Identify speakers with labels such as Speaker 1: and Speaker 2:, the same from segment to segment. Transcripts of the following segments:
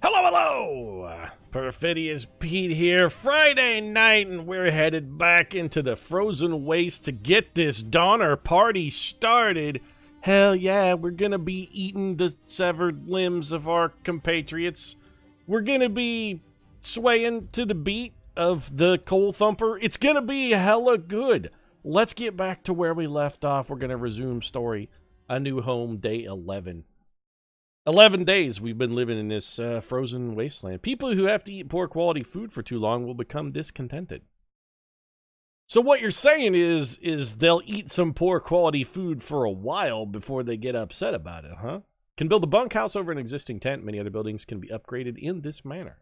Speaker 1: Hello, hello! Perfidious Pete here, Friday night, and we're headed back into the frozen waste to get this Donner party started. Hell yeah, we're gonna be eating the severed limbs of our compatriots. We're gonna be swaying to the beat of the coal thumper. It's gonna be hella good. Let's get back to where we left off. We're gonna resume story. A New Home, day 11. 11 days we've been living in this frozen wasteland. People who have to eat poor quality food for too long will become discontented. So what you're saying is they'll eat some poor quality food for a while before they get upset about it, huh? Can build a bunkhouse over an existing tent. Many other buildings can be upgraded in this manner.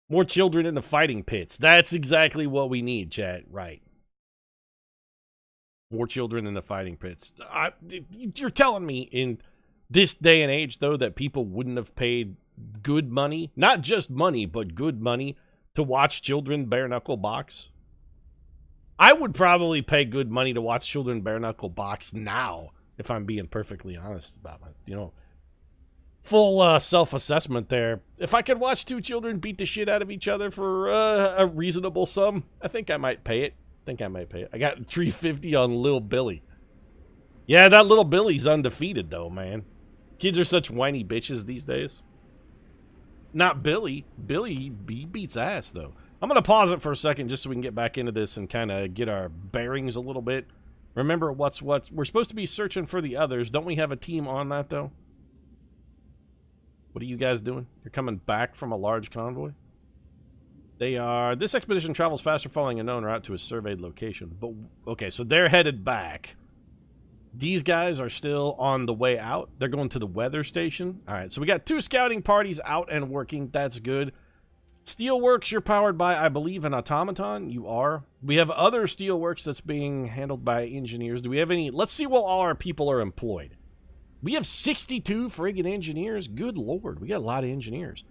Speaker 1: More children in the fighting pits. That's exactly what we need, chat. Right. More children in the fighting pits. You're telling me in this day and age, though, that people wouldn't have paid good money, not just money, but good money, to watch children bare-knuckle box? I would probably pay good money to watch children bare-knuckle box now, if I'm being perfectly honest about it. Full self-assessment there. If I could watch two children beat the shit out of each other for a reasonable sum, I think I might pay it. I got $3.50 on Lil Billy. Yeah, that Little Billy's undefeated, though, man. Kids are such whiny bitches these days. Not Billy. Billy beats ass, though. I'm going to pause it for a second just so we can get back into this and kind of get our bearings a little bit. Remember what's what. We're supposed to be searching for the others. Don't we have a team on that, though? What are you guys doing? You're coming back from a large convoy? They are... This expedition travels faster following a known route to a surveyed location. But, okay, so they're headed back. These guys are still on the way out. They're going to the weather station. All right, so we got two scouting parties out and working. That's good. Steelworks, you're powered by, I believe, an automaton. You are. We have other steelworks that's being handled by engineers. Do we have any? Let's see what all our people are employed. We have 62 friggin' engineers. Good lord, we got a lot of engineers.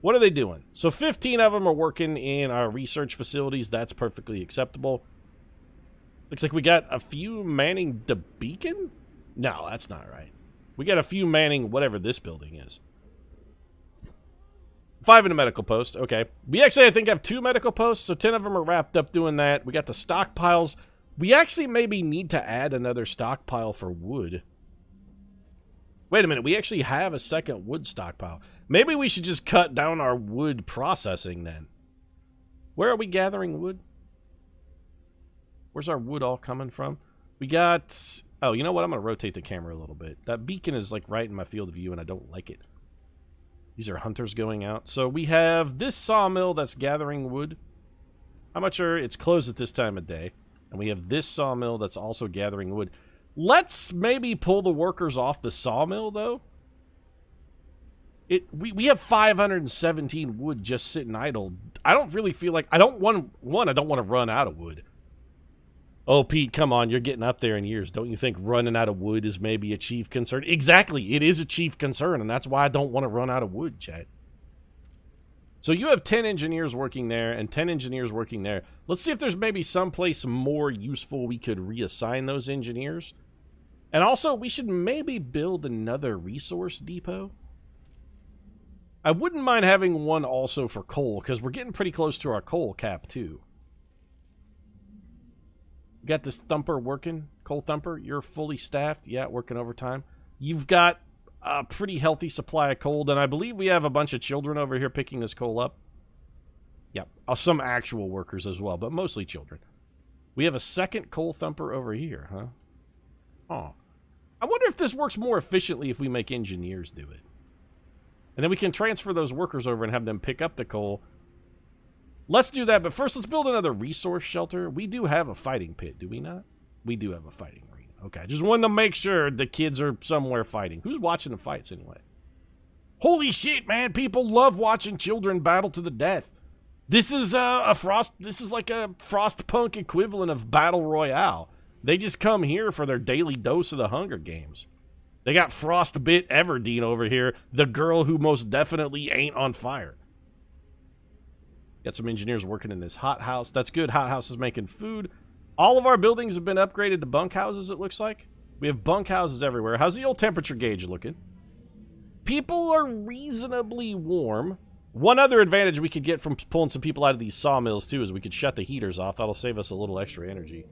Speaker 1: What are they doing? So 15 of them are working in our research facilities. That's perfectly acceptable. Looks like we got a few manning the beacon? No, that's not right. We got a few manning whatever this building is. 5 in a medical post. Okay. We actually, I think, have 2 medical posts, so 10 of them are wrapped up doing that. We got the stockpiles. We actually maybe need to add another stockpile for wood. Wait a minute. We actually have a second wood stockpile. Maybe we should just cut down our wood processing then. Where are we gathering wood? Where's our wood all coming from? We got... Oh, you know what? I'm going to rotate the camera a little bit. That beacon is like right in my field of view, and I don't like it. These are hunters going out. So we have this sawmill that's gathering wood. I'm not sure. It's closed at this time of day. And we have this sawmill that's also gathering wood. Let's maybe pull the workers off the sawmill, though. We have 517 wood just sitting idle. I don't really feel like... I don't want to run out of wood. Oh, Pete, come on. You're getting up there in years. Don't you think running out of wood is maybe a chief concern? Exactly. It is a chief concern, and that's why I don't want to run out of wood, chat. So you have 10 engineers working there and 10 engineers working there. Let's see if there's maybe someplace more useful we could reassign those engineers. And also, we should maybe build another resource depot. I wouldn't mind having one also for coal, because we're getting pretty close to our coal cap, too. Got this thumper working, coal thumper. You're fully staffed. Yeah, working overtime. You've got a pretty healthy supply of coal, and I believe we have a bunch of children over here picking this coal up. Yep, some actual workers as well, but mostly children. We have a second coal thumper over here, huh? Oh, I wonder if this works more efficiently if we make engineers do it. And then we can transfer those workers over and have them pick up the coal. Let's do that, but first let's build another resource shelter. We do have a fighting pit, do we not? We do have a fighting arena. Okay, just wanted to make sure the kids are somewhere fighting. Who's watching the fights anyway? Holy shit, man! People love watching children battle to the death. This is This is like a Frostpunk equivalent of Battle Royale. They just come here for their daily dose of the Hunger Games. They got Frostbit Everdeen over here, the girl who most definitely ain't on fire. Got some engineers working in this hothouse. That's good. Hothouse is making food. All of our buildings have been upgraded to bunkhouses, it looks like. We have bunkhouses everywhere. How's the old temperature gauge looking? People are reasonably warm. One other advantage we could get from pulling some people out of these sawmills, too, is we could shut the heaters off. That'll save us a little extra energy.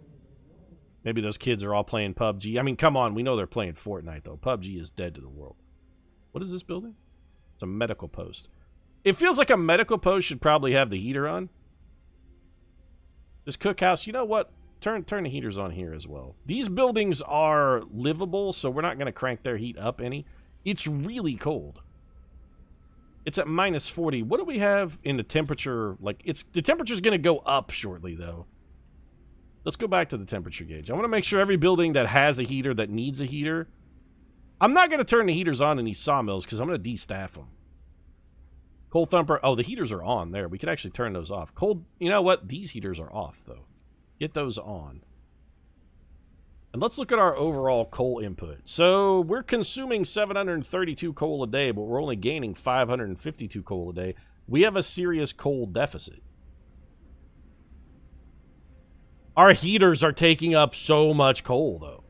Speaker 1: Maybe those kids are all playing PUBG. I mean, come on. We know they're playing Fortnite, though. PUBG is dead to the world. What is this building? It's a medical post. It feels like a medical post should probably have the heater on. This cookhouse, you know what? Turn the heaters on here as well. These buildings are livable, so we're not going to crank their heat up any. It's really cold. It's at minus 40. What do we have in the temperature? Like, the temperature's going to go up shortly, though. Let's go back to the temperature gauge. I want to make sure every building that has a heater, that needs a heater. I'm not going to turn the heaters on in these sawmills because I'm going to de-staff them. Cold thumper. Oh, the heaters are on there. We could actually turn those off. Cold. You know what? These heaters are off, though. Get those on. And let's look at our overall coal input. So we're consuming 732 coal a day, but we're only gaining 552 coal a day. We have a serious coal deficit. Our heaters are taking up so much coal, though.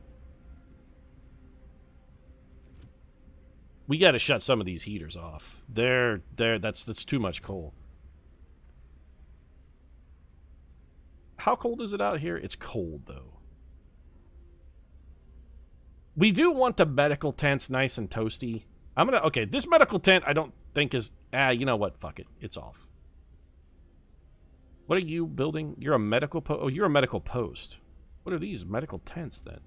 Speaker 1: We got to shut some of these heaters off. That's too much coal. How cold is it out here? It's cold, though. We do want the medical tents nice and toasty. Okay, this medical tent I don't think is... you know what? Fuck it. It's off. What are you building? You're a medical post? Oh, you're a medical post. What are these medical tents, then?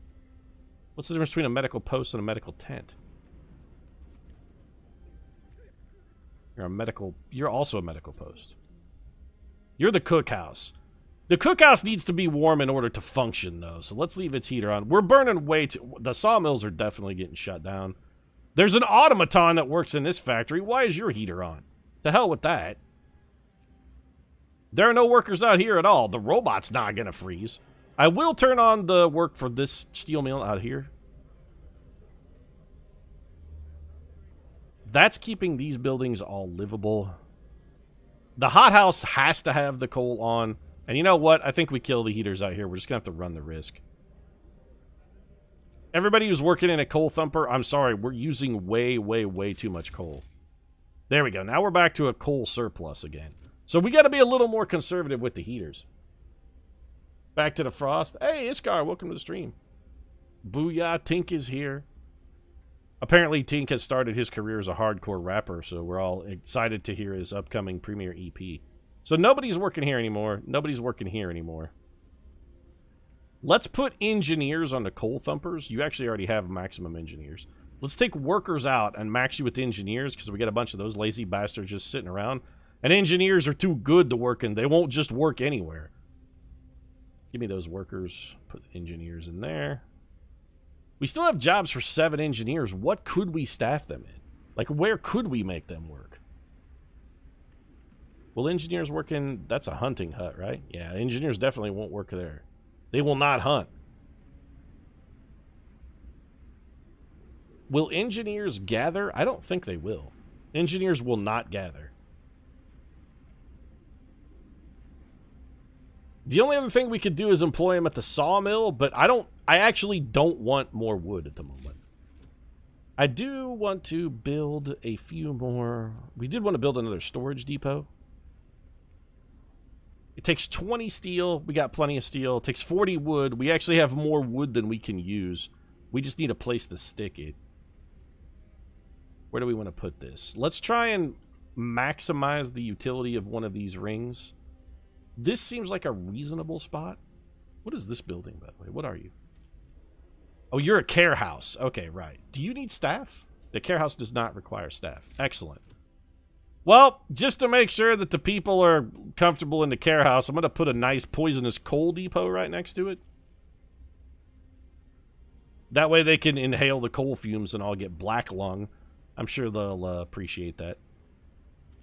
Speaker 1: What's the difference between a medical post and a medical tent? You're also a medical post. You're the cookhouse. The cookhouse needs to be warm in order to function, though, so let's leave its heater on. We're burning way too... The sawmills are definitely getting shut down. There's an automaton that works in this factory. Why is your heater on? To hell with that. There are no workers out here at all. The robot's not going to freeze. I will turn on the work for this steel mill out here. That's keeping these buildings all livable. The hothouse has to have the coal on. And you know what? I think we kill the heaters out here. We're just going to have to run the risk. Everybody who's working in a coal thumper, I'm sorry. We're using way, way, way too much coal. There we go. Now we're back to a coal surplus again. So we got to be a little more conservative with the heaters. Back to the frost. Hey, Iskar, welcome to the stream. Booyah, Tink is here. Apparently, Tink has started his career as a hardcore rapper, so we're all excited to hear his upcoming premiere EP. So nobody's working here anymore. Nobody's working here anymore. Let's put engineers on the coal thumpers. You actually already have maximum engineers. Let's take workers out and max you with engineers, because we got a bunch of those lazy bastards just sitting around. And engineers are too good to work in. They won't just work anywhere. Give me those workers. Put engineers in there. We still have jobs for 7 engineers. What could we staff them in? Like, where could we make them work? Will engineers work in... That's a hunting hut, right? Yeah, engineers definitely won't work there. They will not hunt. Will engineers gather? I don't think they will. Engineers will not gather. The only other thing we could do is employ them at the sawmill, but I actually don't want more wood at the moment. I do want to build a few more... We did want to build another storage depot. It takes 20 steel. We got plenty of steel. It takes 40 wood. We actually have more wood than we can use. We just need a place to stick it. Where do we want to put this? Let's try and maximize the utility of one of these rings. This seems like a reasonable spot. What is this building, by the way? What are you? Oh, you're a care house. Okay, right. Do you need staff? The care house does not require staff. Excellent. Well, just to make sure that the people are comfortable in the care house, I'm going to put a nice poisonous coal depot right next to it. That way they can inhale the coal fumes and all get black lung. I'm sure they'll appreciate that.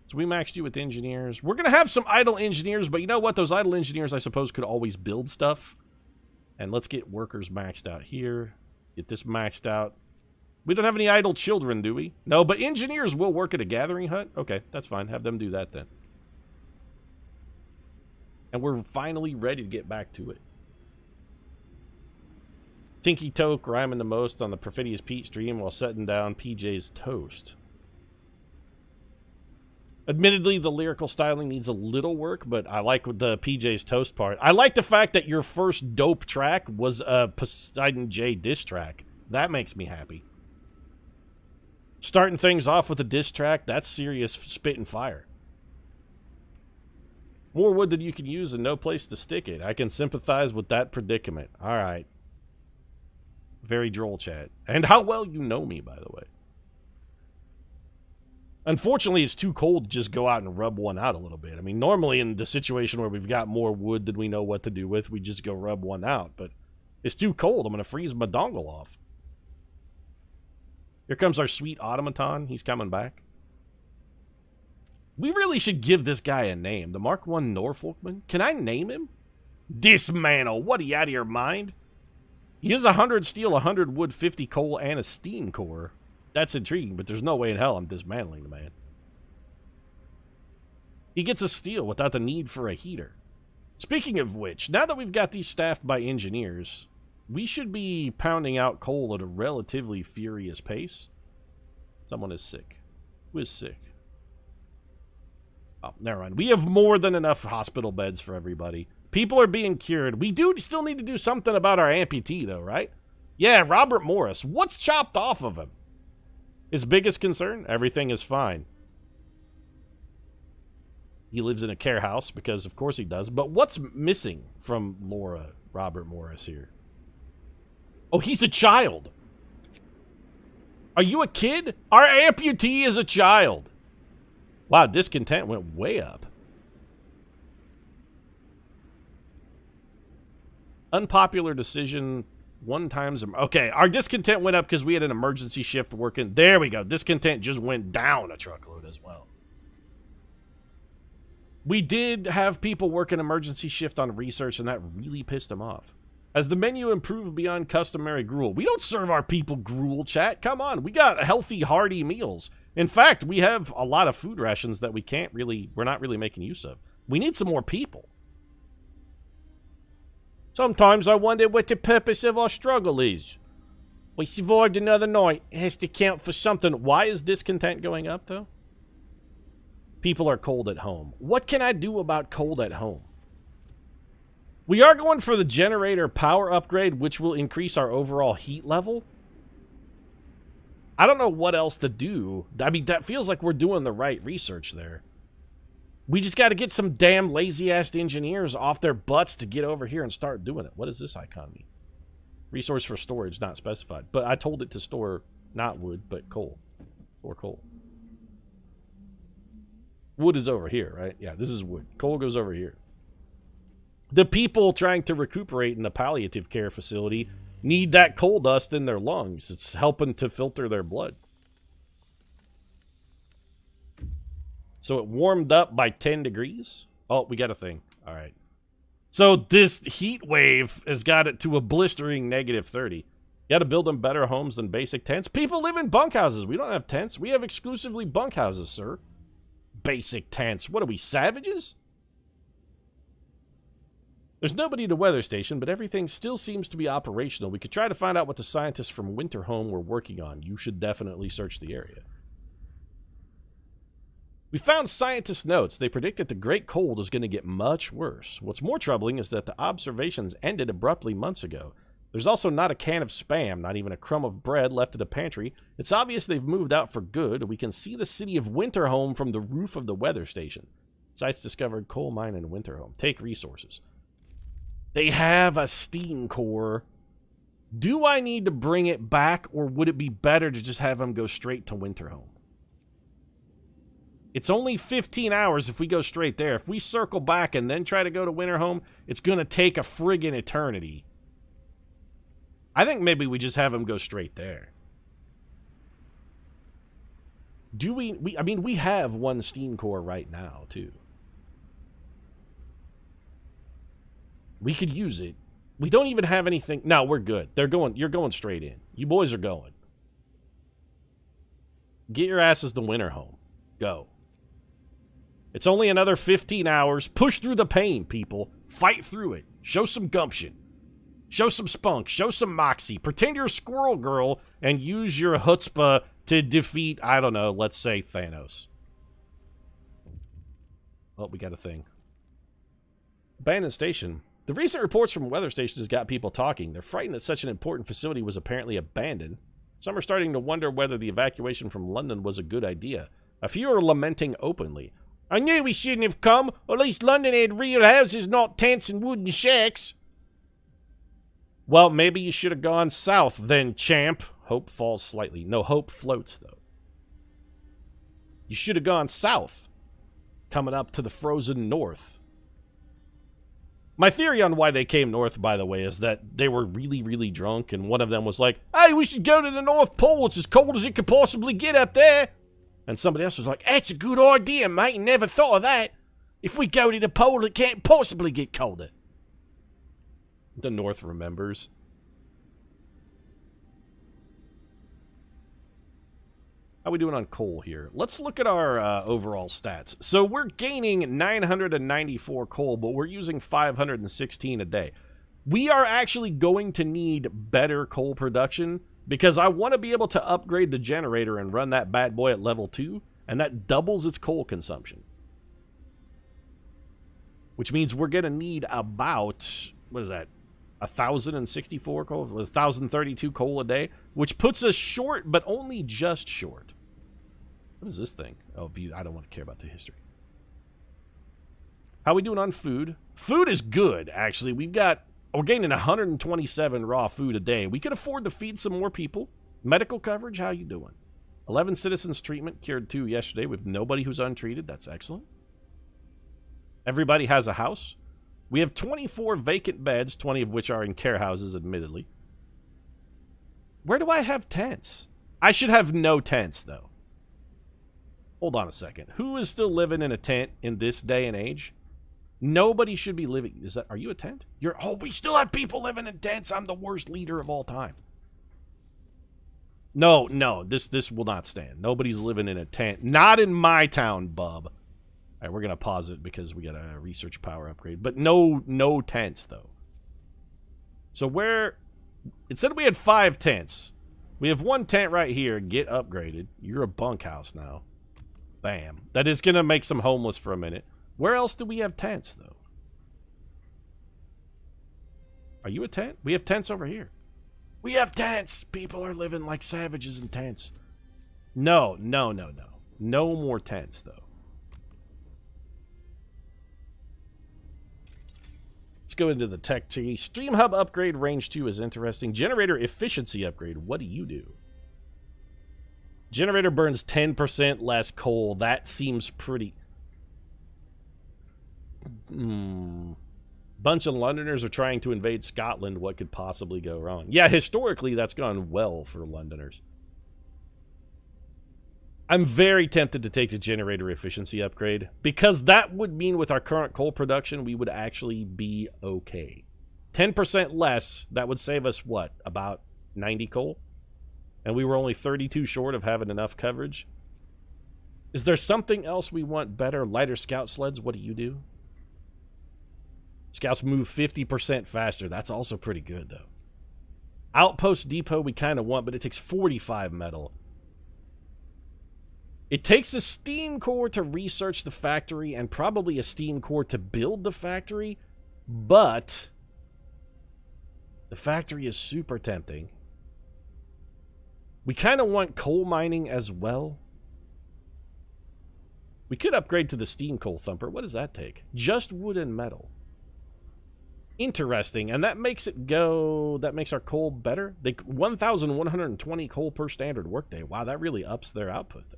Speaker 1: So we maxed you with engineers. We're going to have some idle engineers, but you know what? Those idle engineers, I suppose, could always build stuff. And let's get workers maxed out here. Get this maxed out. We don't have any idle children, do we? No, but engineers will work at a gathering hut. Okay, that's fine. Have them do that then. And we're finally ready to get back to it. Tinky Toke rhyming the most on the Perfidious Pete stream while setting down PJ's toast. Admittedly, the lyrical styling needs a little work, but I like the PJ's Toast part. I like the fact that your first dope track was a Poseidon J diss track. That makes me happy. Starting things off with a diss track, that's serious spit and fire. More wood than you can use and no place to stick it. I can sympathize with that predicament. All right. Very droll chat. And how well you know me, by the way. Unfortunately, it's too cold to just go out and rub one out a little bit. I mean, normally in the situation where we've got more wood than we know what to do with, we just go rub one out. But it's too cold. I'm going to freeze my dongle off. Here comes our sweet automaton. He's coming back. We really should give this guy a name. The Mark I Norfolkman. Can I name him? Dismantle. What, are you out of your mind? He is 100 steel, 100 wood, 50 coal, and a steam core. That's intriguing, but there's no way in hell I'm dismantling the man. He gets a steel without the need for a heater. Speaking of which, now that we've got these staffed by engineers, we should be pounding out coal at a relatively furious pace. Someone is sick. Who is sick? Oh, never mind. We have more than enough hospital beds for everybody. People are being cured. We do still need to do something about our amputee, though, right? Yeah, Robert Morris. What's chopped off of him? His biggest concern? Everything is fine. He lives in a care house, because of course he does. But what's missing from Laura Robert Morris here? Oh, he's a child. Are you a kid? Our amputee is a child. Wow, discontent went way up. Unpopular decision. One times. Okay, our discontent went up because we had an emergency shift working. There we go. Discontent just went down a truckload as well. We did have people work an emergency shift on research, and that really pissed them off. As the menu improved beyond customary gruel. We don't serve our people gruel, chat. Come on. We got healthy, hearty meals. In fact, we have a lot of food rations that we're not really making use of. We need some more people. Sometimes I wonder what the purpose of our struggle is. We survived another night. It has to count for something. Why is discontent going up, though? People are cold at home. What can I do about cold at home? We are going for the generator power upgrade, which will increase our overall heat level. I don't know what else to do. I mean, that feels like we're doing the right research there. We just got to get some damn lazy-ass engineers off their butts to get over here and start doing it. What does this icon mean? Resource for storage, not specified. But I told it to store not wood, but coal. Or coal. Wood is over here, right? Yeah, this is wood. Coal goes over here. The people trying to recuperate in the palliative care facility need that coal dust in their lungs. It's helping to filter their blood. So it warmed up by 10 degrees. Oh, we got a thing. All right. So this heat wave has got it to a blistering -30. You got to build them better homes than basic tents. People live in bunkhouses. We don't have tents. We have exclusively bunkhouses, sir. Basic tents. What are we, savages? There's nobody at the weather station, but everything still seems to be operational. We could try to find out what the scientists from Winterhome were working on. You should definitely search the area. We found scientists' notes. They predict that the Great Cold is going to get much worse. What's more troubling is that the observations ended abruptly months ago. There's also not a can of Spam, not even a crumb of bread left in the pantry. It's obvious they've moved out for good. We can see the city of Winterhome from the roof of the weather station. Sites discovered coal mine in Winterhome. Take resources. They have a steam core. Do I need to bring it back, or would it be better to just have them go straight to Winterhome? It's only 15 hours if we go straight there. If we circle back and then try to go to Winterhome, it's going to take a friggin' eternity. I think maybe we just have them go straight there. Do I mean, we have one steam core right now, too. We could use it. We don't even have anything. No, we're good. You're going straight in. You boys are going. Get your asses to Winterhome. Go. It's only another 15 hours. Push through the pain, people. Fight through it. Show some gumption. Show some spunk. Show some moxie. Pretend you're a squirrel girl and use your chutzpah to defeat, I don't know, let's say Thanos. Oh, we got a thing. Abandoned station. The recent reports from weather stations got people talking. They're frightened that such an important facility was apparently abandoned. Some are starting to wonder whether the evacuation from London was a good idea. A few are lamenting openly. I knew we shouldn't have come. At least London had real houses, not tents and wooden shacks. Well, maybe you should have gone south then, champ. Hope falls slightly. No, hope floats, though. You should have gone south. Coming up to the frozen north. My theory on why they came north, by the way, is that they were really, really drunk, and one of them was like, hey, we should go to the North Pole. It's as cold as it could possibly get up there. And somebody else was like, that's a good idea, mate. Never thought of that. If we go to the pole, it can't possibly get colder. The North remembers. How we doing on coal here? Let's look at our overall stats. So we're gaining 994 coal, but we're using 516 a day. We are actually going to need better coal production because I want to be able to upgrade the generator and run that bad boy at level 2, and that doubles its coal consumption. Which means we're going to need about, what is that, 1,064 coal? 1,032 coal a day, which puts us short, but only just short. What is this thing? Oh, view. I don't want to care about the history. How we doing on food? Food is good, actually. We're gaining 127 raw food a day. We could afford to feed some more people. Medical coverage, how you doing? 11 citizens treatment, cured 2 yesterday with nobody who's untreated. That's excellent. Everybody has a house. We have 24 vacant beds, 20 of which are in care houses, admittedly. Where do I have tents? I should have no tents, though. Hold on a second. Who is still living in a tent in this day and age? Nobody should be living. Are you a tent? Oh, we still have people living in tents. I'm the worst leader of all time. No, this will not stand. Nobody's living in a tent. Not in my town, bub. All right, we're going to pause it because we got a research power upgrade. But no tents, though. So it said we had 5 tents. We have 1 tent right here. Get upgraded. You're a bunkhouse now. Bam. That is going to make some homeless for a minute. Where else do we have tents, though? Are you a tent? We have tents over here. We have tents. People are living like savages in tents. No. No more tents, though. Let's go into the tech tree. Stream Hub upgrade range 2 is interesting. Generator efficiency upgrade. What do you do? Generator burns 10% less coal. That seems pretty... Bunch of Londoners are trying to invade Scotland. What could possibly go wrong? Yeah, historically, that's gone well for Londoners. I'm very tempted to take the generator efficiency upgrade, because that would mean with our current coal production, we would actually be okay. 10% less, that would save us, what, about 90 coal? And we were only 32 short of having enough coverage. Is there something else we want better? Lighter scout sleds, what do you do? Scouts move 50% faster. That's also pretty good, though. Outpost depot we kind of want, but it takes 45 metal. It takes a steam core to research the factory and probably a steam core to build the factory, but the factory is super tempting. We kind of want coal mining as well. We could upgrade to the steam coal thumper. What does that take? Just wood and metal. Interesting, and that makes it go... That makes our coal better. 1,120 coal per standard workday. Wow, that really ups their output, though.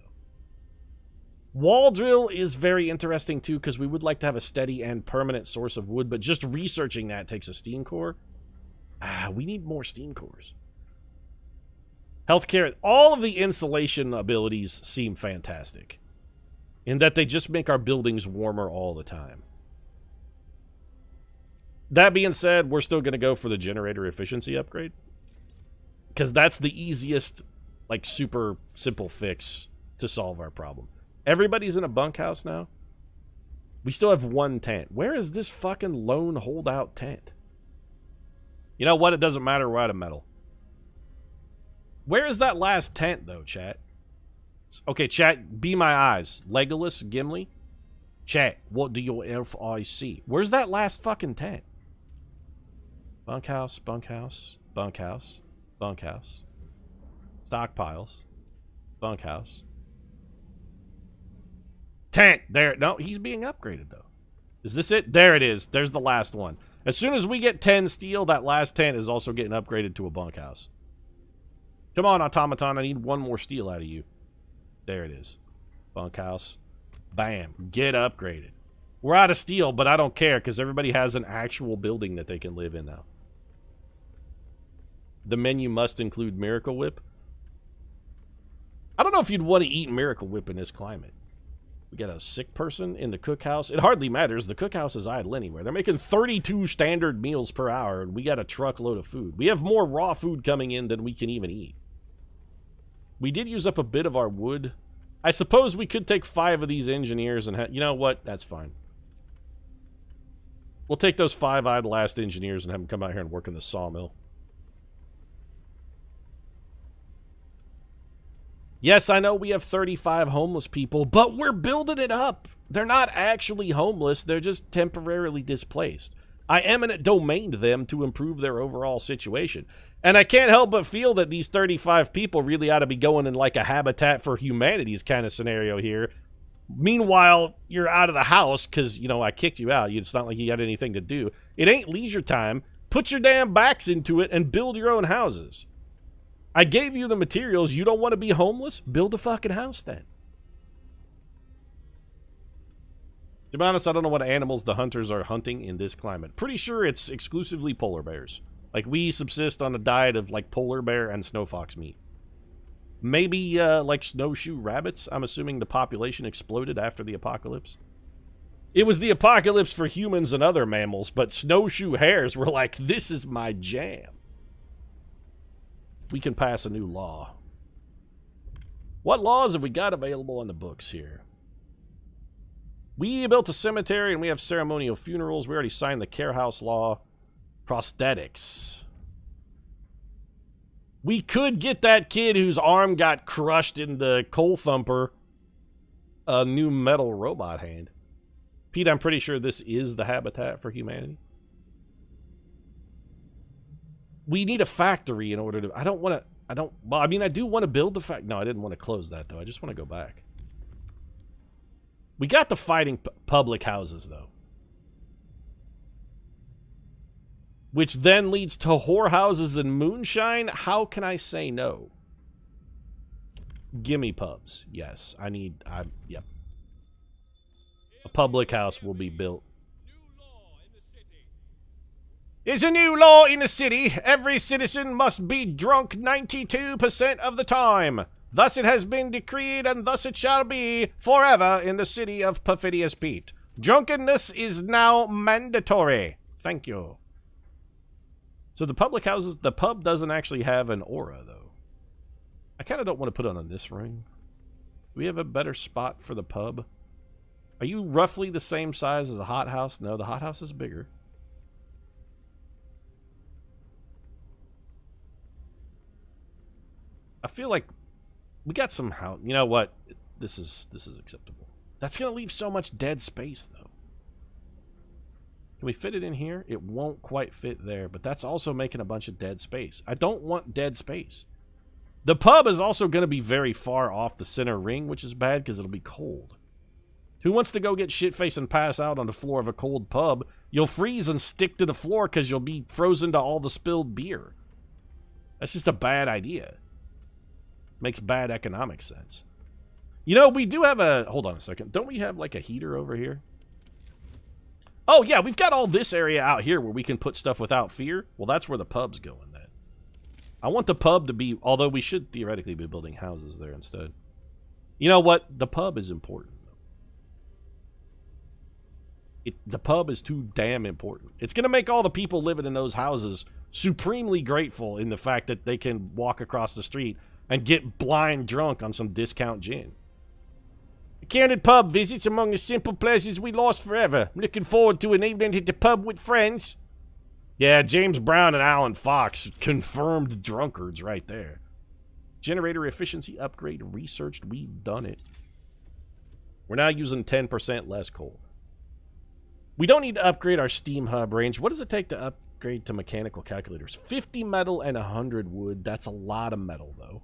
Speaker 1: Wall drill is very interesting, too, because we would like to have a steady and permanent source of wood, but just researching that takes a steam core. We need more steam cores. Healthcare, all of the insulation abilities seem fantastic, in that they just make our buildings warmer all the time. That being said, we're still going to go for the generator efficiency upgrade, because that's the easiest, like, super simple fix to solve our problem. Everybody's in a bunkhouse now. We still have 1 tent. Where is this fucking lone holdout tent? You know what? It doesn't matter. We're out of metal. Where is that last tent, though, chat? Okay, chat, be my eyes. Legolas, Gimli. Chat, what do your elf eyes see? Where's that last fucking tent? Bunkhouse, bunkhouse, bunkhouse, bunkhouse. Stockpiles. Bunkhouse. Tent! There. No, he's being upgraded, though. Is this it? There it is. There's the last one. As soon as we get 10 steel, that last tent is also getting upgraded to a bunkhouse. Come on, automaton. I need one more steel out of you. There it is. Bunkhouse. Bam. Get upgraded. We're out of steel, but I don't care because everybody has an actual building that they can live in now. The menu must include Miracle Whip. I don't know if you'd want to eat Miracle Whip in this climate. We got a sick person in the cookhouse. It hardly matters. The cookhouse is idle anywhere. They're making 32 standard meals per hour, and we got a truckload of food. We have more raw food coming in than we can even eat. We did use up a bit of our wood. I suppose we could take 5 of these engineers and... you know what? That's fine. We'll take those 5 idle last engineers and have them come out here and work in the sawmill. Yes, I know we have 35 homeless people, but we're building it up. They're not actually homeless. They're just temporarily displaced. I eminent domained them to improve their overall situation. And I can't help but feel that these 35 people really ought to be going in like a Habitat for Humanity's kind of scenario here. Meanwhile, you're out of the house because, you know, I kicked you out. It's not like you got anything to do. It ain't leisure time. Put your damn backs into it and build your own houses. I gave you the materials. You don't want to be homeless? Build a fucking house then. To be honest, I don't know what animals the hunters are hunting in this climate. Pretty sure it's exclusively polar bears. Like, we subsist on a diet of, like, polar bear and snow fox meat. Maybe, like, snowshoe rabbits. I'm assuming the population exploded after the apocalypse. It was the apocalypse for humans and other mammals, but snowshoe hares were like, this is my jam. We can pass a new law. What laws have we got available on the books here? We built a cemetery and we have ceremonial funerals. We already signed the care house law. Prosthetics. We could get that kid whose arm got crushed in the coal thumper a new metal robot hand. Pete, I'm pretty sure this is the Habitat for Humanity. We need a factory in order to... Well, I mean, I do want to build the No, I didn't want to close that, though. I just want to go back. We got the fighting public houses, though. Which then leads to whorehouses and moonshine? How can I say no? Gimme pubs. Yes, yep. A public house will be built. There's a new law in the city. Every citizen must be drunk 92% of the time. Thus it has been decreed, and thus it shall be forever in the city of Perfidious Pete. Drunkenness is now mandatory. Thank you. So the public houses, the pub doesn't actually have an aura, though. I kind of don't want to put it on this ring. Do we have a better spot for the pub? Are you roughly the same size as a hothouse? No, the hothouse is bigger. I feel like we got some house. You know what? This is acceptable. That's going to leave so much dead space, though. Can we fit it in here? It won't quite fit there, but that's also making a bunch of dead space. I don't want dead space. The pub is also going to be very far off the center ring, which is bad because it'll be cold. Who wants to go get shit-faced and pass out on the floor of a cold pub? You'll freeze and stick to the floor because you'll be frozen to all the spilled beer. That's just a bad idea. Makes bad economic sense. You know, we do have a... Hold on a second. Don't we have, like, a heater over here? Oh, yeah, we've got all this area out here where we can put stuff without fear. Well, that's where the pub's going, then. I want the pub to be... Although we should theoretically be building houses there instead. You know what? The pub is important. The pub is too damn important. It's going to make all the people living in those houses supremely grateful in the fact that they can walk across the street and get blind drunk on some discount gin. A candid pub visits among the simple pleasures we lost forever. I'm looking forward to an evening at the pub with friends. Yeah, James Brown and Alan Fox, confirmed drunkards right there. Generator efficiency upgrade researched. We've done it. We're now using 10% less coal. We don't need to upgrade our steam hub range. What does it take to upgrade to mechanical calculators? 50 metal and 100 wood. That's a lot of metal, though.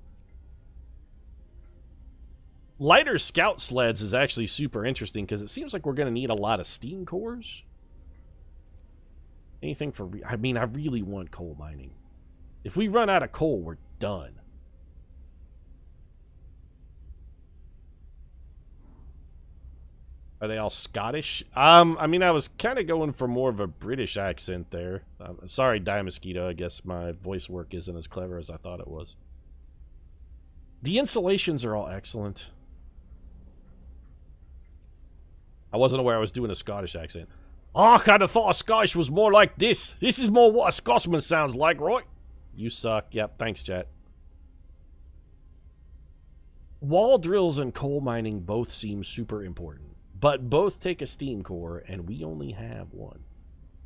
Speaker 1: Lighter scout sleds is actually super interesting because it seems like we're going to need a lot of steam cores. Anything for... I mean, I really want coal mining. If we run out of coal, we're done. Are they all Scottish? I mean, I was kind of going for more of a British accent there. Sorry, Die Mosquito. I guess my voice work isn't as clever as I thought it was. The insulations are all excellent. I wasn't aware I was doing a Scottish accent. Oh, I kind of thought a Scottish was more like this. This is more what a Scotsman sounds like, right? You suck. Yep, thanks, chat. Wall drills and coal mining both seem super important. But both take a steam core, and we only have one.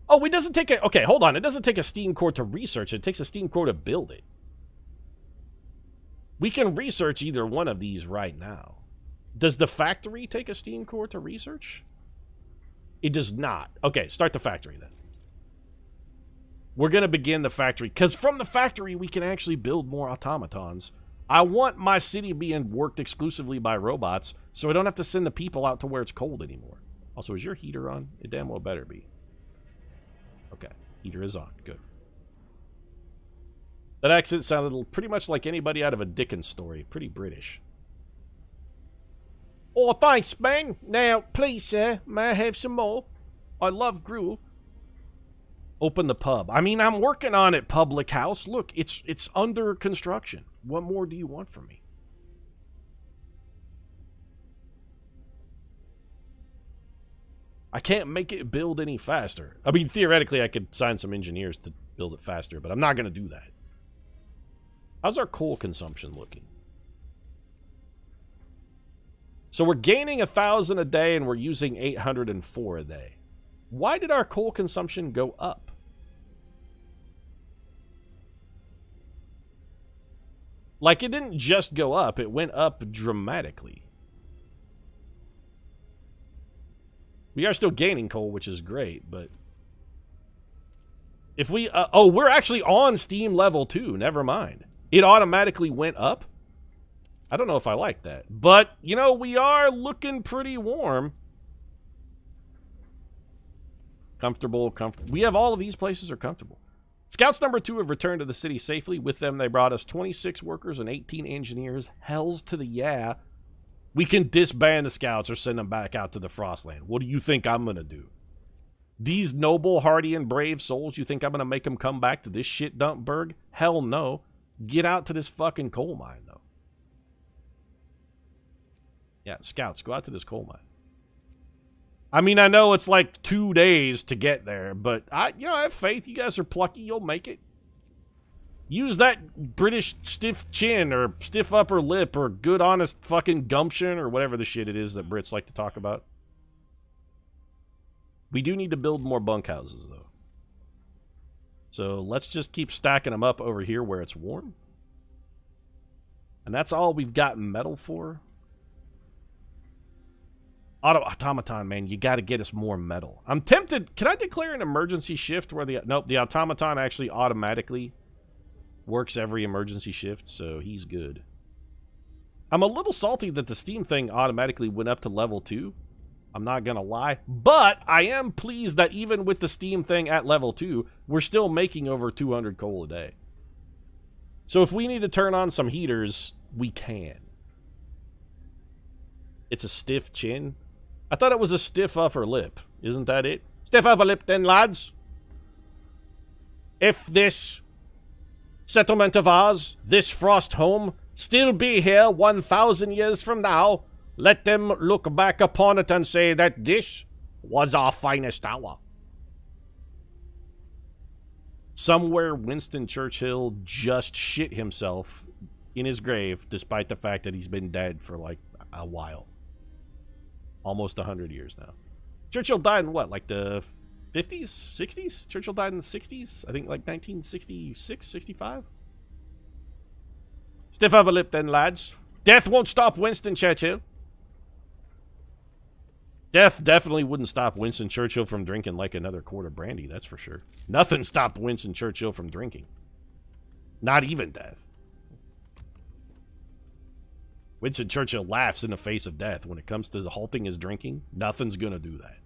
Speaker 1: Oh, it doesn't take a... Okay, hold on. It doesn't take a steam core to research it. It takes a steam core to build it. We can research either one of these right now. Does the factory take a steam core to research? It does not. Okay, start the factory then. We're going to begin the factory, because from the factory, we can actually build more automatons. I want my city being worked exclusively by robots, so I don't have to send the people out to where it's cold anymore. Also, is your heater on? It damn well better be. Okay, heater is on. Good. That accent sounded pretty much like anybody out of a Dickens story. Pretty British. Oh, thanks, man. Now, please, sir, may I have some more? I love gruel. Open the pub. I mean, I'm working on it, public house. Look, it's under construction. What more do you want from me? I can't make it build any faster. I mean, theoretically, I could sign some engineers to build it faster, but I'm not going to do that. How's our coal consumption looking? So we're gaining 1,000 a day, and we're using 804 a day. Why did our coal consumption go up? Like, it didn't just go up, it went up dramatically. We are still gaining coal, which is great, but... If we... oh, we're actually on Steam level 2, never mind. It automatically went up? I don't know if I like that. But, you know, we are looking pretty warm. Comfortable. We have all of these places are comfortable. Scouts number 2 have returned to the city safely. With them, they brought us 26 workers and 18 engineers. Hells to the yeah. We can disband the scouts or send them back out to the Frostland. What do you think I'm going to do? These noble, hardy, and brave souls, you think I'm going to make them come back to this shit dump burg? Hell no. Get out to this fucking coal mine, though. Yeah, scouts, go out to this coal mine. I mean, I know it's like 2 days to get there, but I have faith. You guys are plucky. You'll make it. Use that British stiff chin or stiff upper lip or good, honest fucking gumption or whatever the shit it is that Brits like to talk about. We do need to build more bunkhouses, though. So let's just keep stacking them up over here where it's warm. And that's all we've got metal for. Automaton, man, you got to get us more metal. I'm tempted. Can I declare an emergency shift where the... Nope, the automaton actually automatically works every emergency shift, so he's good. I'm a little salty that the Steam thing automatically went up to level 2. I'm not going to lie. But I am pleased that even with the Steam thing at level 2, we're still making over 200 coal a day. So if we need to turn on some heaters, we can. It's a stiff chin. I thought it was a stiff upper lip. Isn't that it? Stiff upper lip then, lads. If this settlement of ours, this frost home, still be here 1,000 years from now, let them look back upon it and say that this was our finest hour. Somewhere Winston Churchill just shit himself in his grave, despite the fact that he's been dead for like a while. Almost 100 years now. Churchill died in what, like the 50s? 60s? Churchill died in the 60s? I think like 1966, 65? Stiff upper lip then, lads. Death won't stop Winston Churchill. Death definitely wouldn't stop Winston Churchill from drinking like another quart of brandy, that's for sure. Nothing stopped Winston Churchill from drinking. Not even death. Winston Churchill laughs in the face of death. When it comes to halting his drinking, nothing's going to do that.